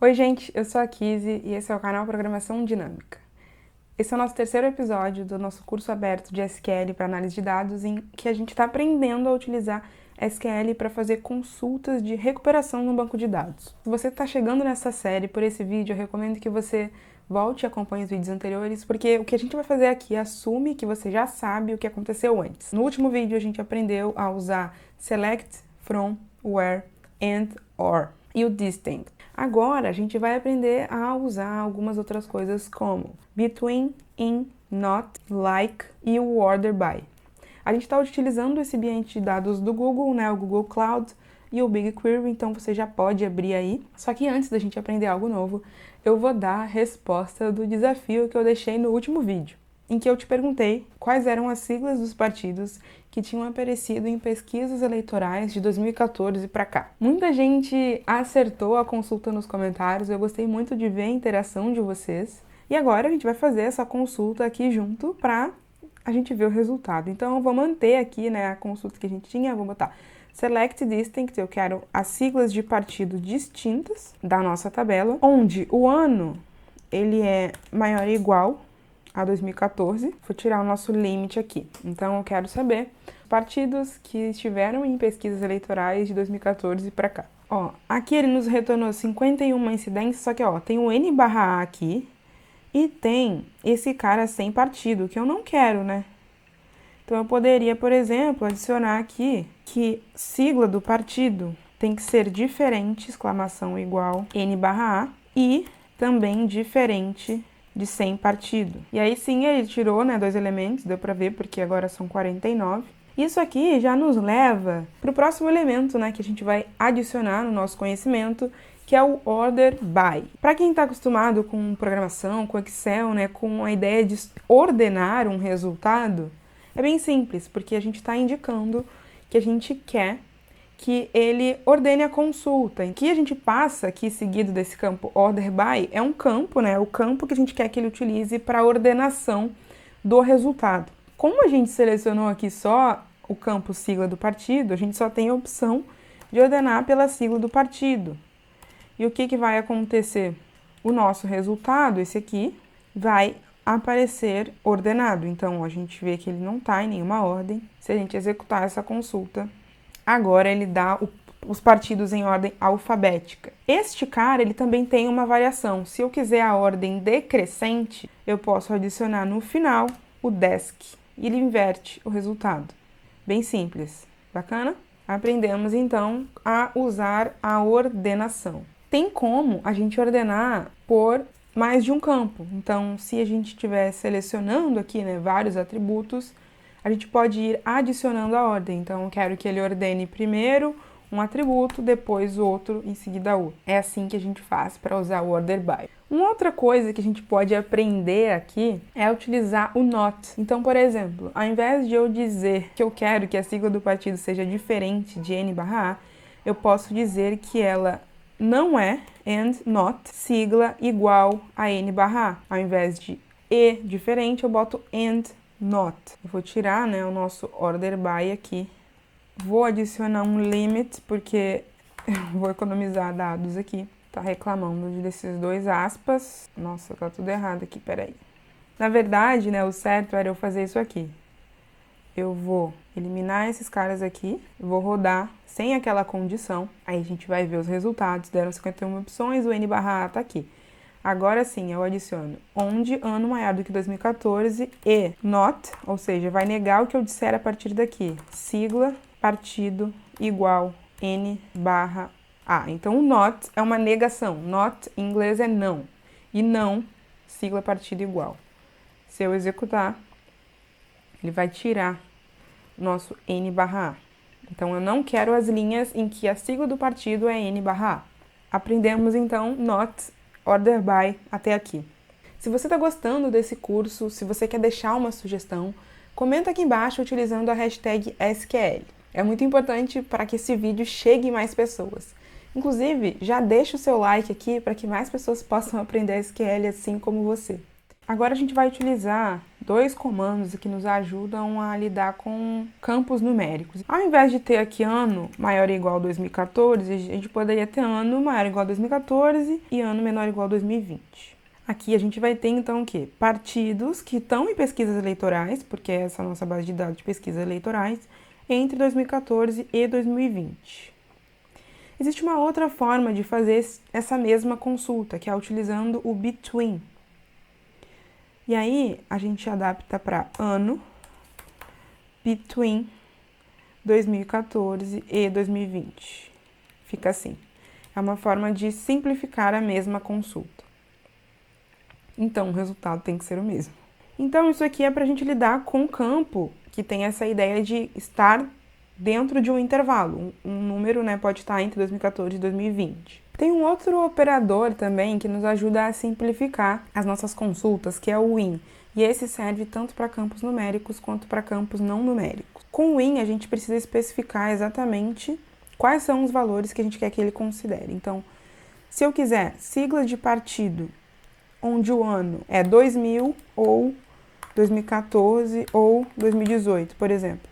Oi gente, eu sou a Kizzy e esse é o canal Programação Dinâmica. Esse é o nosso terceiro episódio do nosso curso aberto de SQL para análise de dados, em que a gente está aprendendo a utilizar SQL para fazer consultas de recuperação no banco de dados. Se você está chegando nessa série por esse vídeo, eu recomendo que você volte e acompanhe os vídeos anteriores, porque o que a gente vai fazer aqui assume que você já sabe o que aconteceu antes. No último vídeo a gente aprendeu a usar select, from, where, and, or e o distinct. Agora a gente vai aprender a usar algumas outras coisas como between, in, not, like e o order by. A gente está utilizando esse ambiente de dados do Google, né, o Google Cloud e o BigQuery, então você já pode abrir aí. Só que antes da gente aprender algo novo, eu vou dar a resposta do desafio que eu deixei no último vídeo, em que eu te perguntei quais eram as siglas dos partidos que tinham aparecido em pesquisas eleitorais de 2014 para cá. Muita gente acertou a consulta nos comentários, eu gostei muito de ver a interação de vocês. E agora a gente vai fazer essa consulta aqui junto para a gente ver o resultado. Então eu vou manter aqui, né, a consulta que a gente tinha, vou botar Select Distinct, eu quero as siglas de partido distintas da nossa tabela, onde o ano ele é maior ou igual a 2014, vou tirar o nosso limite aqui. Então eu quero saber partidos que estiveram em pesquisas eleitorais de 2014 para cá. Ó, aqui ele nos retornou 51 incidências, só que ó, tem o N/A aqui e tem esse cara sem partido, que eu não quero, né? Então eu poderia, por exemplo, adicionar aqui que sigla do partido tem que ser diferente, exclamação igual, N/A, e também diferente de sem partido. E aí sim ele tirou, né, 2 elementos, deu pra ver, porque agora são 49. Isso aqui já nos leva para o próximo elemento, né, que a gente vai adicionar no nosso conhecimento, que é o order by. Para quem está acostumado com programação, com Excel, né, com a ideia de ordenar um resultado, é bem simples, porque a gente está indicando que a gente quer que ele ordene a consulta. Em que a gente passa aqui seguido desse campo order by é um campo, né? O campo que a gente quer que ele utilize para a ordenação do resultado. Como a gente selecionou aqui só o campo sigla do partido, a gente só tem a opção de ordenar pela sigla do partido. E o que vai acontecer? O nosso resultado, esse aqui, vai aparecer ordenado. Então, a gente vê que ele não está em nenhuma ordem. Se a gente executar essa consulta, agora ele dá os partidos em ordem alfabética. Este cara, ele também tem uma variação. Se eu quiser a ordem decrescente, eu posso adicionar no final o desk. E ele inverte o resultado. Bem simples. Bacana? Aprendemos, então, a usar a ordenação. Tem como a gente ordenar por mais de um campo. Então, se a gente estiver selecionando aqui, né, vários atributos, a gente pode ir adicionando a ordem. Então, eu quero que ele ordene primeiro um atributo, depois outro, em seguida outro. É assim que a gente faz para usar o order by. Uma outra coisa que a gente pode aprender aqui é utilizar o not. Então, por exemplo, ao invés de eu dizer que eu quero que a sigla do partido seja diferente de N/A, eu posso dizer que ela não é and not sigla igual a N/A. Ao invés de e diferente, eu boto and not. Eu vou tirar, né, o nosso order by aqui. Vou adicionar um limit, porque eu vou economizar dados aqui. Tá reclamando desses 2 aspas. Nossa, tá tudo errado aqui, peraí. Na verdade, né, o certo era eu fazer isso aqui. Eu vou eliminar esses caras aqui, vou rodar sem aquela condição. Aí a gente vai ver os resultados. Deram 51 opções, o N/A tá aqui. Agora sim, eu adiciono onde ano maior do que 2014 e not, ou seja, vai negar o que eu disser a partir daqui. Sigla, partido, igual, N/A. Então o not é uma negação. Not em inglês é não. E não, sigla, partido, igual. Se eu executar, ele vai tirar nosso N/A. Então eu não quero as linhas em que a sigla do partido é N/A. Aprendemos então not, order by até aqui. Se você está gostando desse curso, se você quer deixar uma sugestão, comenta aqui embaixo utilizando a hashtag SQL. É muito importante para que esse vídeo chegue a mais pessoas. Inclusive, já deixa o seu like aqui para que mais pessoas possam aprender SQL assim como você. Agora a gente vai utilizar dois comandos que nos ajudam a lidar com campos numéricos. Ao invés de ter aqui ano maior ou igual a 2014, a gente poderia ter ano maior ou igual a 2014 e ano menor ou igual a 2020. Aqui a gente vai ter então o quê? Partidos que estão em pesquisas eleitorais, porque essa é a nossa base de dados de pesquisas eleitorais, entre 2014 e 2020. Existe uma outra forma de fazer essa mesma consulta, que é utilizando o between. E aí, a gente adapta para ano, between 2014 e 2020. Fica assim. É uma forma de simplificar a mesma consulta. Então, o resultado tem que ser o mesmo. Então, isso aqui é para a gente lidar com um campo que tem essa ideia de estar dentro de um intervalo. Um número, né, pode estar entre 2014 e 2020. Tem um outro operador também que nos ajuda a simplificar as nossas consultas, que é o in. E esse serve tanto para campos numéricos quanto para campos não numéricos. Com o in, a gente precisa especificar exatamente quais são os valores que a gente quer que ele considere. Então, se eu quiser sigla de partido, onde o ano é 2000 ou 2014 ou 2018, por exemplo.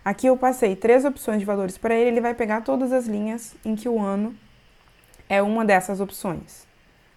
Aqui eu passei 3 opções de valores para ele, ele vai pegar todas as linhas em que o ano é uma dessas opções.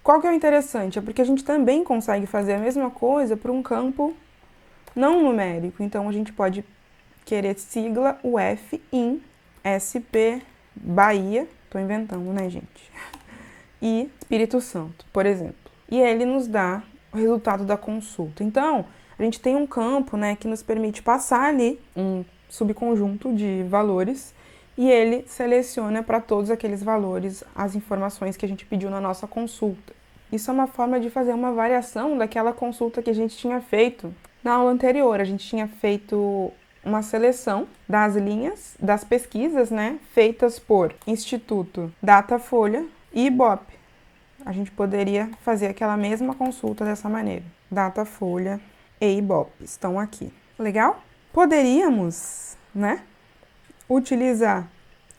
Qual que é o interessante? É porque a gente também consegue fazer a mesma coisa para um campo não numérico. Então, a gente pode querer sigla UF in SP Bahia, estou inventando, né, gente? E Espírito Santo, por exemplo. E ele nos dá o resultado da consulta. Então, a gente tem um campo, né, que nos permite passar ali um subconjunto de valores e ele seleciona para todos aqueles valores as informações que a gente pediu na nossa consulta. Isso é uma forma de fazer uma variação daquela consulta que a gente tinha feito na aula anterior. A gente tinha feito uma seleção das linhas das pesquisas, né, feitas por Instituto, Datafolha e Ibope. A gente poderia fazer aquela mesma consulta dessa maneira. Datafolha e Ibope estão aqui. Legal? Poderíamos, né, utilizar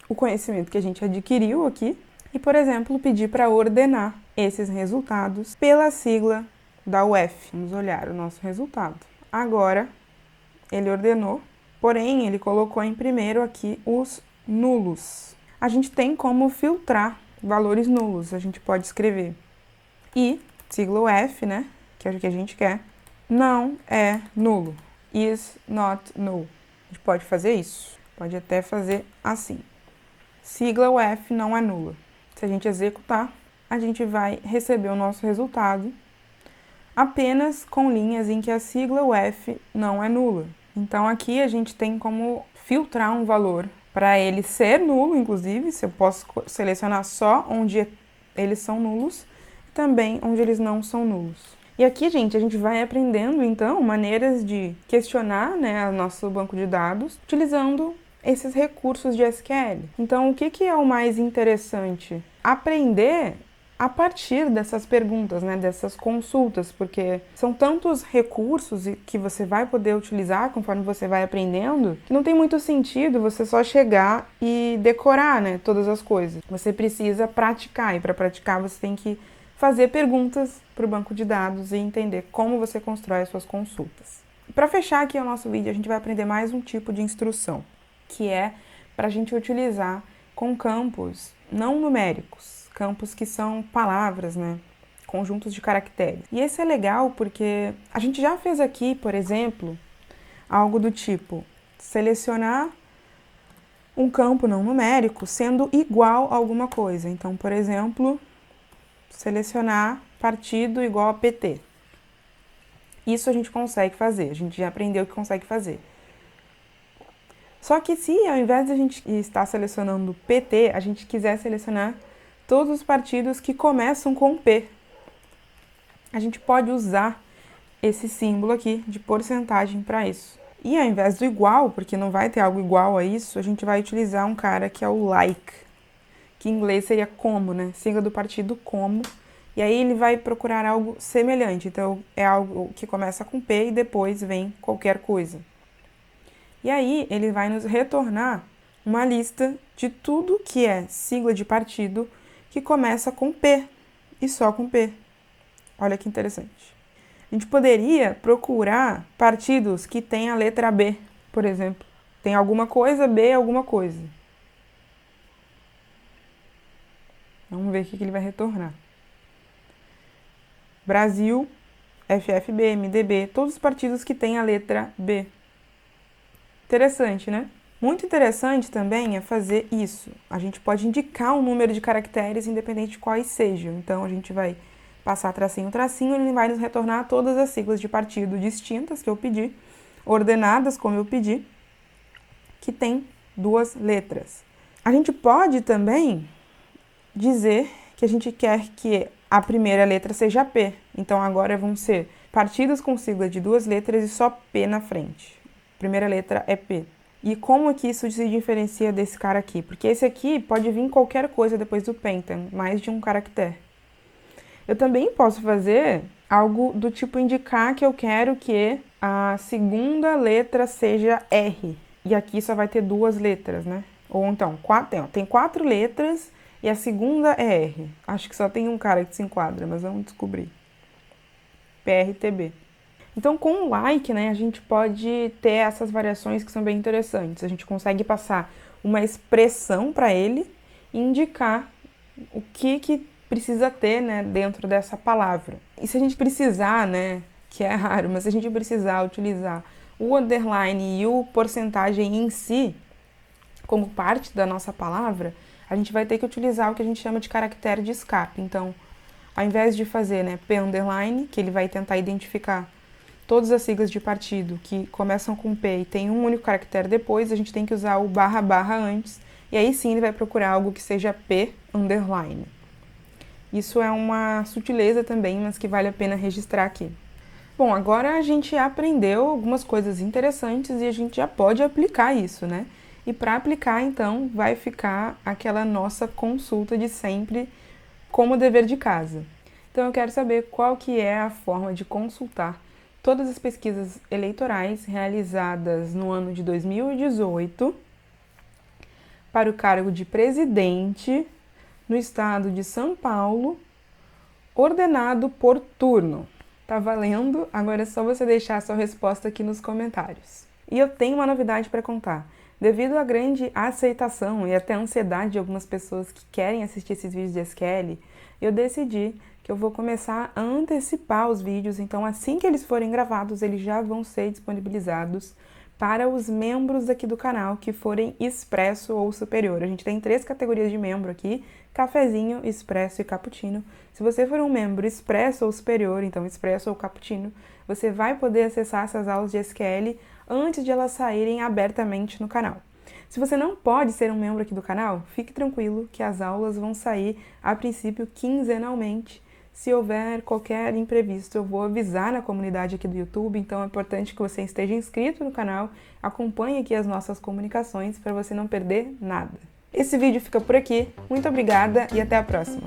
o conhecimento que a gente adquiriu aqui e, por exemplo, pedir para ordenar esses resultados pela sigla da UF. Vamos olhar o nosso resultado. Agora, ele ordenou, porém, ele colocou em primeiro aqui os nulos. A gente tem como filtrar valores nulos. A gente pode escrever e, sigla UF, né, que é o que a gente quer, não é nulo. Is not null. A gente pode fazer isso. Pode até fazer assim. Sigla UF não é nula. Se a gente executar, a gente vai receber o nosso resultado apenas com linhas em que a sigla UF não é nula. Então, aqui a gente tem como filtrar um valor para ele ser nulo, inclusive, se eu posso selecionar só onde eles são nulos, e também onde eles não são nulos. E aqui, gente, a gente vai aprendendo, então, maneiras de questionar, né, o nosso banco de dados, utilizando esses recursos de SQL. Então, o que é o mais interessante? Aprender a partir dessas perguntas, né, dessas consultas, porque são tantos recursos que você vai poder utilizar conforme você vai aprendendo, que não tem muito sentido você só chegar e decorar, né, todas as coisas. Você precisa praticar, e para praticar você tem que fazer perguntas para o banco de dados e entender como você constrói as suas consultas. Para fechar aqui o nosso vídeo, a gente vai aprender mais um tipo de instrução, que é para a gente utilizar com campos não numéricos, campos que são palavras, né? Conjuntos de caracteres. E esse é legal porque a gente já fez aqui, por exemplo, algo do tipo selecionar um campo não numérico sendo igual a alguma coisa. Então, por exemplo, selecionar partido igual a PT. Isso a gente consegue fazer, a gente já aprendeu que consegue fazer. Só que se ao invés de a gente estar selecionando PT, a gente quiser selecionar todos os partidos que começam com P, a gente pode usar esse símbolo aqui de porcentagem para isso. E ao invés do igual, porque não vai ter algo igual a isso, a gente vai utilizar um cara que é o like, que em inglês seria como, né? Sigla do partido como. E aí ele vai procurar algo semelhante. Então é algo que começa com P e depois vem qualquer coisa. E aí ele vai nos retornar uma lista de tudo que é sigla de partido que começa com P e só com P. Olha que interessante. A gente poderia procurar partidos que têm a letra B, por exemplo. Tem alguma coisa, B alguma coisa. Vamos ver o que ele vai retornar. Brasil, FFB, MDB, todos os partidos que têm a letra B. Interessante, né? Muito interessante também é fazer isso. A gente pode indicar um número de caracteres independente de quais sejam. Então, a gente vai passar tracinho, tracinho, ele vai nos retornar todas as siglas de partido distintas que eu pedi, ordenadas como eu pedi, que tem 2 letras. A gente pode também dizer que a gente quer que a primeira letra seja P. Então, agora vão ser partidos com sigla de 2 letras e só P na frente. A primeira letra é P. E como que isso se diferencia desse cara aqui? Porque esse aqui pode vir qualquer coisa depois do penta, mais de um caractere. Eu também posso fazer algo do tipo indicar que eu quero que a segunda letra seja R. E aqui só vai ter 2 letras, né? Ou então, tem 4 letras e a segunda é R. Acho que só tem um cara que se enquadra, mas vamos descobrir. PRTB. Então, com o like, né, a gente pode ter essas variações que são bem interessantes. A gente consegue passar uma expressão para ele e indicar o que precisa ter, né, dentro dessa palavra. E se a gente precisar, né, que é raro, mas se a gente precisar utilizar o underline e o porcentagem em si como parte da nossa palavra, a gente vai ter que utilizar o que a gente chama de caractere de escape. Então, ao invés de fazer, né, P underline, que ele vai tentar identificar todas as siglas de partido que começam com P e tem um único caractere depois, a gente tem que usar o barra barra antes, e aí sim ele vai procurar algo que seja P underline. Isso é uma sutileza também, mas que vale a pena registrar aqui. Bom, agora a gente aprendeu algumas coisas interessantes e a gente já pode aplicar isso, né? E para aplicar, então, vai ficar aquela nossa consulta de sempre como dever de casa. Então eu quero saber qual que é a forma de consultar todas as pesquisas eleitorais realizadas no ano de 2018 para o cargo de presidente no estado de São Paulo, ordenado por turno. Tá valendo? Agora é só você deixar a sua resposta aqui nos comentários. E eu tenho uma novidade para contar. Devido à grande aceitação e até ansiedade de algumas pessoas que querem assistir esses vídeos de SQL, eu decidi que eu vou começar a antecipar os vídeos, então assim que eles forem gravados, eles já vão ser disponibilizados para os membros aqui do canal que forem expresso ou superior. A gente tem 3 categorias de membro aqui, cafezinho, expresso e cappuccino. Se você for um membro expresso ou superior, então expresso ou cappuccino, você vai poder acessar essas aulas de SQL antes de elas saírem abertamente no canal. Se você não pode ser um membro aqui do canal, fique tranquilo que as aulas vão sair, a princípio, quinzenalmente. Se houver qualquer imprevisto, eu vou avisar na comunidade aqui do YouTube, então é importante que você esteja inscrito no canal, acompanhe aqui as nossas comunicações para você não perder nada. Esse vídeo fica por aqui, muito obrigada e até a próxima!